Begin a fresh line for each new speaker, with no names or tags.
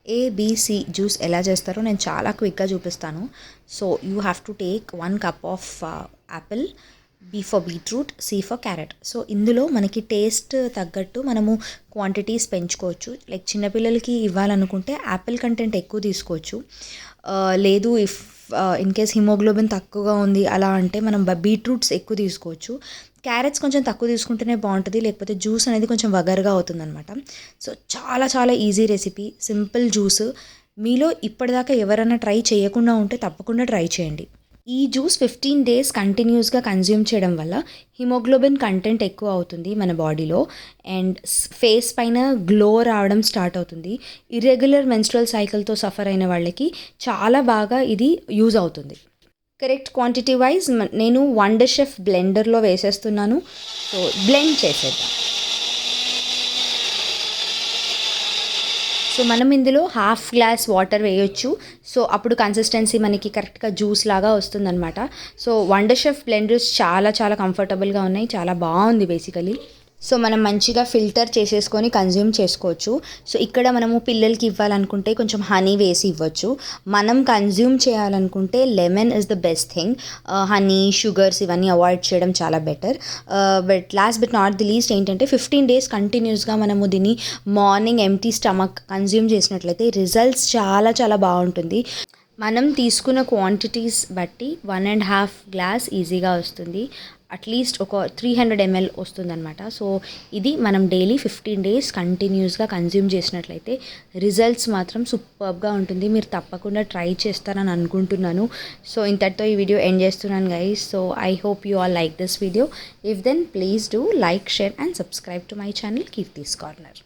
ABC juice ఎలా చేస్తారో నేను చాలా క్విక్గా చూపిస్తాను. So you have to take 1 cup of apple, B for beetroot, C for carrot. So ఇందులో మనకి టేస్ట్ తగ్గట్టు మనము క్వాంటిటీస్ పెంచుకోవచ్చు. లైక్ చిన్నపిల్లలకి ఇవ్వాలనుకుంటే యాపిల్ కంటెంట్ ఎక్కువ తీసుకోవచ్చు. లేదు ఇఫ్ ఇన్ కేస్ హిమోగ్లోబిన్ తక్కువగా ఉంది అలా అంటే మనం బీట్రూట్స్ ఎక్కువ తీసుకోవచ్చు. క్యారెట్స్ కొంచెం తక్కువ తీసుకుంటేనే బాగుంటుంది, లేకపోతే జ్యూస్ అనేది కొంచెం వగరుగా అవుతుందన్నమాట. సో చాలా చాలా ఈజీ రెసిపీ, సింపుల్ జ్యూస్. మీలో ఇప్పటిదాకా ఎవరైనా ట్రై చేయకుండా ఉంటే తప్పకుండా ట్రై చేయండి. ఈ జ్యూస్ 15 days కంటిన్యూస్గా కన్జ్యూమ్ చేయడం వల్ల హిమోగ్లోబిన్ కంటెంట్ ఎక్కువ అవుతుంది మన బాడీలో, అండ్ ఫేస్ పైన గ్లో రావడం స్టార్ట్ అవుతుంది. ఇర్రెగ్యులర్ మెన్స్ట్రువల్ సైకిల్తో సఫర్ అయిన వాళ్ళకి చాలా బాగా ఇది యూజ్ అవుతుంది. కరెక్ట్ క్వాంటిటీ వైజ్ నేను వండర్ షెఫ్ బ్లెండర్లో వేసేస్తున్నాను. సో బ్లెండ్ చేసేద్దాం. సో మనం ఇందులో 1/2 గ్లాస్ వాటర్ వేయొచ్చు. సో అప్పుడు కన్సిస్టెన్సీ మనకి కరెక్ట్గా జ్యూస్ లాగా వస్తుందన్నమాట. సో వండర్ షెఫ్ బ్లెండర్స్ చాలా చాలా కంఫర్టబుల్గా ఉన్నాయి, చాలా బాగుంది బేసికలీ. సో మనం మంచిగా ఫిల్టర్ చేసేసుకొని కన్జ్యూమ్ చేసుకోవచ్చు. సో ఇక్కడ మనము పిల్లలకి ఇవ్వాలనుకుంటే కొంచెం హనీ వేసి ఇవ్వచ్చు. మనం కన్జ్యూమ్ చేయాలనుకుంటే lemon is the best thing. Honey, sugars ఇవన్నీ అవాయిడ్ చేయడం చాలా better. But last but not the least ఏంటంటే 15 days కంటిన్యూస్గా మనము దీన్ని మార్నింగ్ ఎంప్టీ స్టమక్ కన్జ్యూమ్ చేసినట్లయితే రిజల్ట్స్ చాలా చాలా బాగుంటుంది. మనం తీసుకున్న క్వాంటిటీస్ బట్టి 1.5 గ్లాస్ ఈజీగా వస్తుంది. అట్లీస్ట్ ఒక 300 ml వస్తుందన్నమాట. సో ఇది మనం డైలీ 15 days కంటిన్యూస్గా కన్జ్యూమ్ చేసినట్లయితే రిజల్ట్స్ మాత్రం సూపర్గా ఉంటుంది. మీరు తప్పకుండా ట్రై చేస్తారని అనుకుంటున్నాను. సో ఇంతటితో ఈ వీడియో ఎండ్ చేస్తున్నాను guys. So I hope you all like this video. If then please do like, share and subscribe to my channel Keerthi's corner.